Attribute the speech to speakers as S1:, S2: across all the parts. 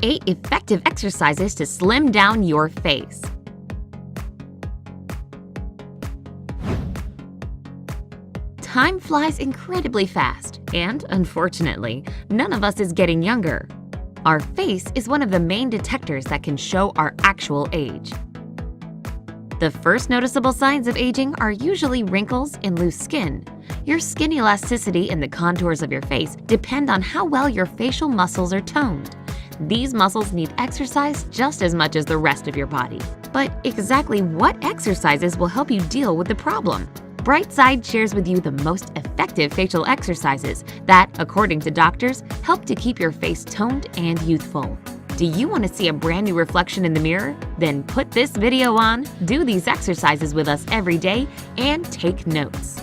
S1: 8 effective exercises to slim down your face. Time flies incredibly fast, and unfortunately, none of us is getting younger. Our face is one of the main detectors that can show our actual age. The first noticeable signs of aging are usually wrinkles and loose skin. Your skin elasticity and the contours of your face depend on how well your facial muscles are toned. These muscles need exercise just as much as the rest of your body. But exactly what exercises will help you deal with the problem? Brightside shares with you the most effective facial exercises that, according to doctors, help to keep your face toned and youthful. Do you want to see a brand new reflection in the mirror? Then put this video on, do these exercises with us every day, and take notes.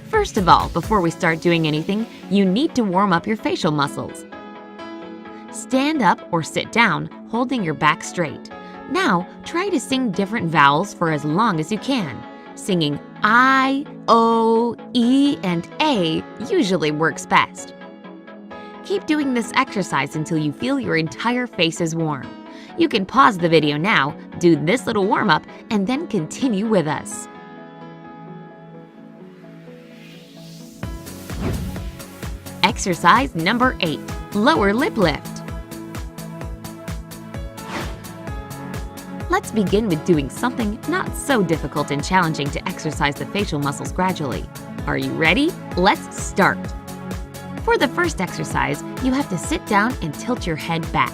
S1: First of all, before we start doing anything, you need to warm up your facial muscles. Stand up or sit down, holding your back straight. Now, try to sing different vowels for as long as you can. Singing I, O, E, and A usually works best. Keep doing this exercise until you feel your entire face is warm. You can pause the video now, do this little warm-up, and then continue with us. Exercise number 8, lower lip lift. Let's begin with doing something not so difficult and challenging to exercise the facial muscles gradually. Are you ready? Let's start. For the first exercise, you have to sit down and tilt your head back.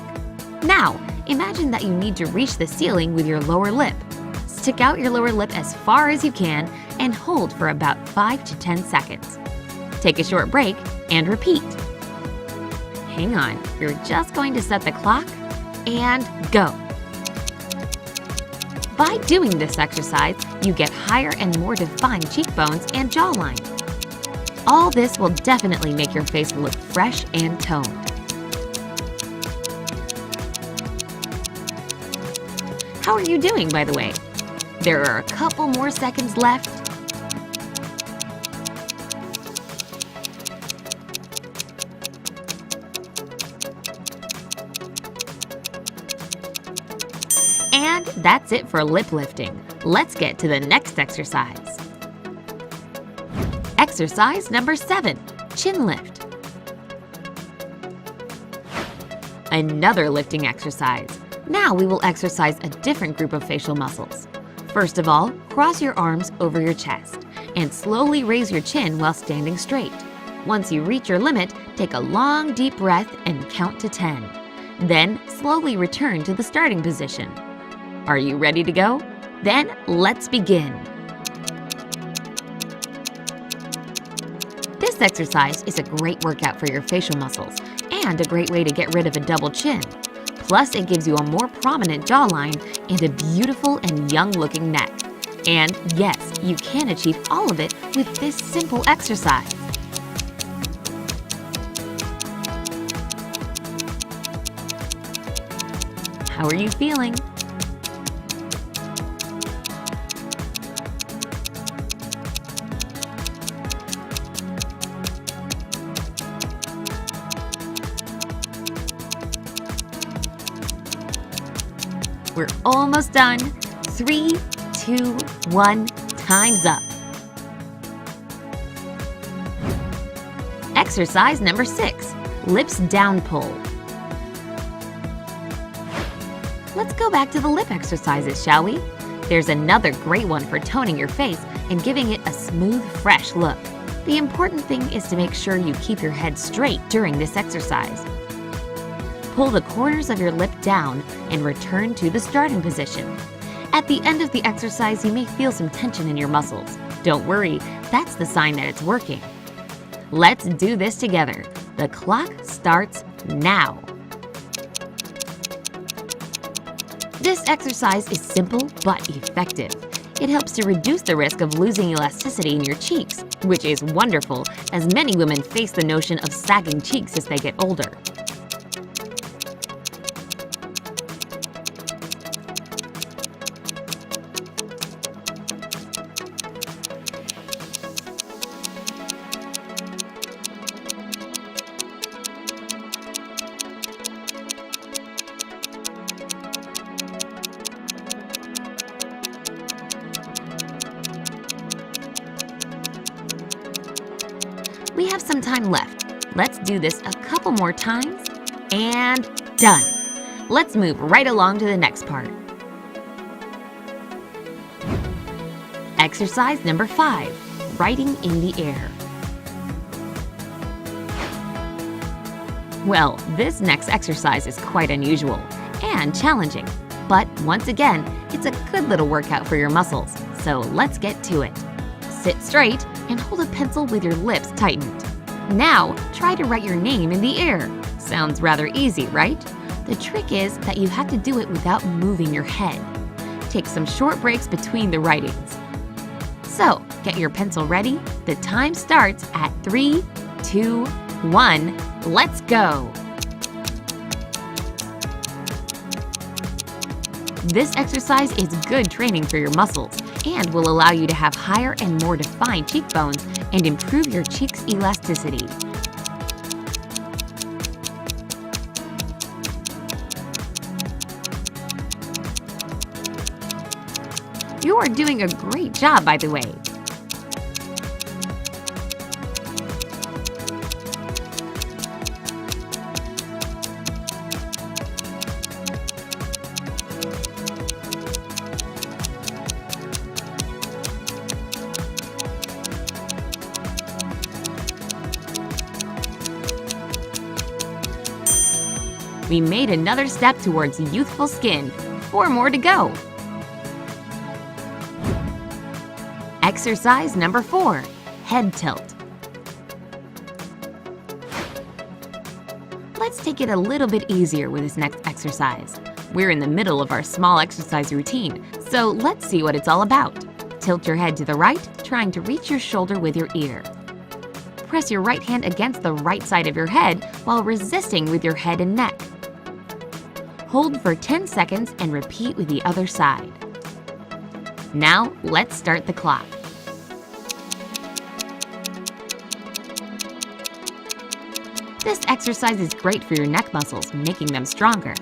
S1: Now, imagine that you need to reach the ceiling with your lower lip. Stick out your lower lip as far as you can and hold for about 5 to 10 seconds. Take a short break and repeat. Hang on, you're just going to set the clock and go. By doing this exercise, you get higher and more defined cheekbones and jawline. All this will definitely make your face look fresh and toned. How are you doing, by the way? There are a couple more seconds left. And that's it for lip lifting. Let's get to the next exercise. Exercise number 7, chin lift. Another lifting exercise. Now we will exercise a different group of facial muscles. First of all, cross your arms over your chest and slowly raise your chin while standing straight. Once you reach your limit, take a long, deep breath and count to 10. Then slowly return to the starting position. Are you ready to go? Then let's begin. This exercise is a great workout for your facial muscles and a great way to get rid of a double chin. Plus, it gives you a more prominent jawline and a beautiful and young-looking neck. And yes, you can achieve all of it with this simple exercise. How are you feeling? We're almost done. 3, 2, 1, time's up. Exercise number 6, lips down pull. Let's go back to the lip exercises, shall we? There's another great one for toning your face and giving it a smooth, fresh look. The important thing is to make sure you keep your head straight during this exercise. Pull the corners of your lip down and return to the starting position. At the end of the exercise, you may feel some tension in your muscles. Don't worry, that's the sign that it's working. Let's do this together. The clock starts now. This exercise is simple but effective. It helps to reduce the risk of losing elasticity in your cheeks, which is wonderful as many women face the notion of sagging cheeks as they get older. some time left. Let's do this a couple more times. And done. Let's move right along to the next part. Exercise number 5, writing in the air. Well, this next exercise is quite unusual and challenging, but once again, it's a good little workout for your muscles, so let's get to it. Sit straight and hold a pencil with your lips tightened. Now, try to write your name in the air. Sounds rather easy, right? The trick is that you have to do it without moving your head. Take some short breaks between the writings. So, get your pencil ready. The time starts at 3, 2, 1. Let's go! This exercise is good training for your muscles and will allow you to have higher and more defined cheekbones and improve your cheeks' elasticity. You are doing a great job, by the way. We made another step towards youthful skin. 4 more to go. Exercise number 4, head tilt. Let's take it a little bit easier with this next exercise. We're in the middle of our small exercise routine, so let's see what it's all about. Tilt your head to the right, trying to reach your shoulder with your ear. Press your right hand against the right side of your head while resisting with your head and neck. Hold for 10 seconds and repeat with the other side. Now, let's start the clock. This exercise is great for your neck muscles, making them stronger.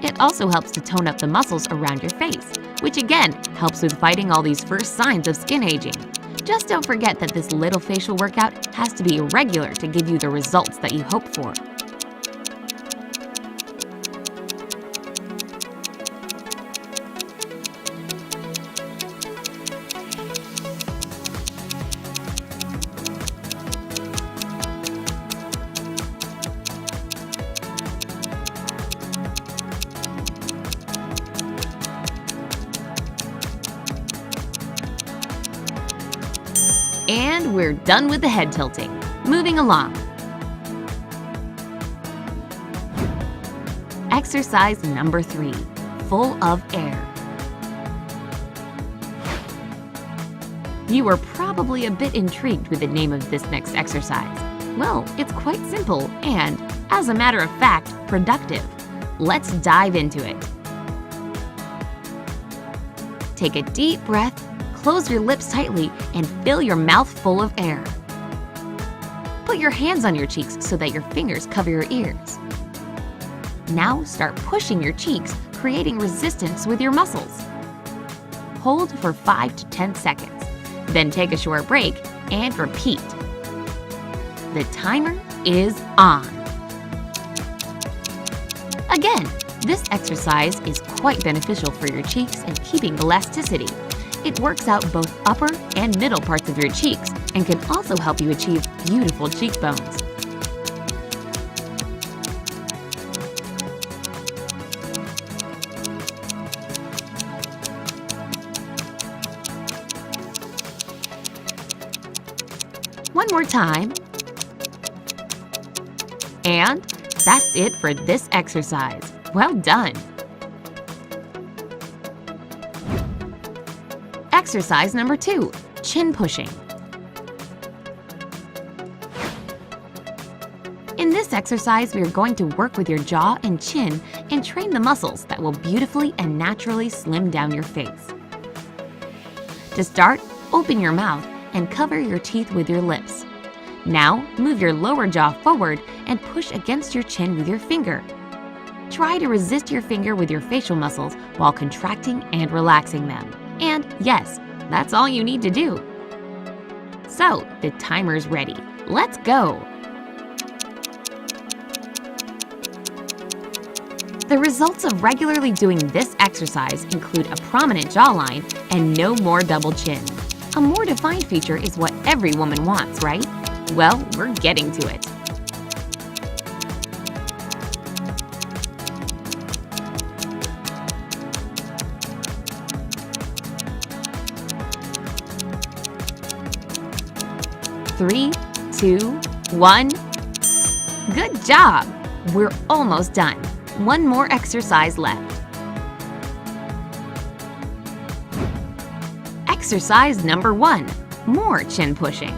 S1: It also helps to tone up the muscles around your face, which again helps with fighting all these first signs of skin aging. Just don't forget that this little facial workout has to be regular to give you the results that you hope for. And we're done with the head tilting. Moving along. Exercise number 3, full of air. You are probably a bit intrigued with the name of this next exercise. Well, it's quite simple and, as a matter of fact, productive. Let's dive into it. Take a deep breath. Close your lips tightly and fill your mouth full of air. Put your hands on your cheeks so that your fingers cover your ears. Now start pushing your cheeks, creating resistance with your muscles. Hold for 5 to 10 seconds, then take a short break and repeat. The timer is on. Again, this exercise is quite beneficial for your cheeks and keeping elasticity. It works out both upper and middle parts of your cheeks and can also help you achieve beautiful cheekbones. One more time. And that's it for this exercise. Well done! Exercise number 2, chin pushing. In this exercise, we are going to work with your jaw and chin and train the muscles that will beautifully and naturally slim down your face. To start, open your mouth and cover your teeth with your lips. Now, move your lower jaw forward and push against your chin with your finger. Try to resist your finger with your facial muscles while contracting and relaxing them. And yes, that's all you need to do. So, the timer's ready. Let's go! The results of regularly doing this exercise include a prominent jawline and no more double chin. A more defined feature is what every woman wants, right? Well, we're getting to it. Three, 2, 1. Good job! We're almost done. One more exercise left. Exercise number 1. More chin pushing.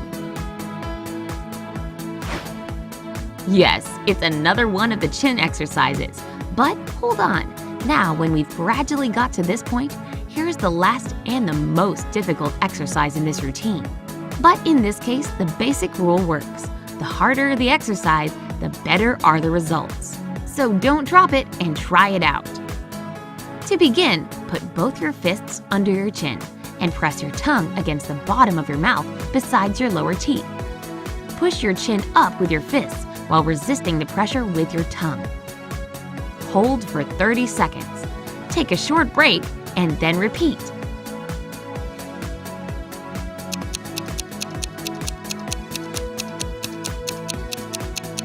S1: Yes, it's another one of the chin exercises. But hold on. Now, when we've gradually got to this point, here's the last and the most difficult exercise in this routine. But in this case, the basic rule works. The harder the exercise, the better are the results. So don't drop it and try it out. To begin, put both your fists under your chin and press your tongue against the bottom of your mouth besides your lower teeth. Push your chin up with your fists while resisting the pressure with your tongue. Hold for 30 seconds. Take a short break and then repeat.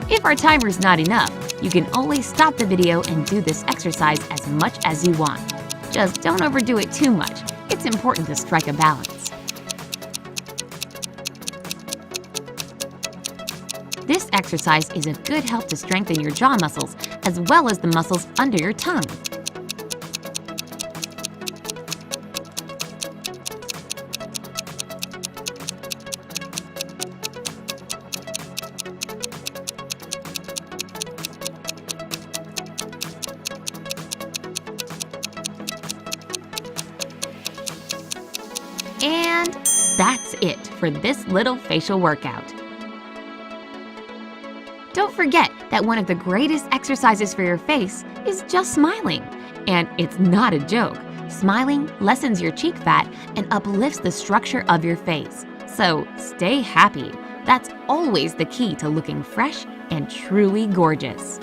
S1: If our timer's not enough, you can always stop the video and do this exercise as much as you want. Just don't overdo it too much. It's important to strike a balance. This exercise is a good help to strengthen your jaw muscles as well as the muscles under your tongue. And that's it for this little facial workout. Don't forget that one of the greatest exercises for your face is just smiling. And it's not a joke. Smiling lessens your cheek fat and uplifts the structure of your face. So stay happy. That's always the key to looking fresh and truly gorgeous.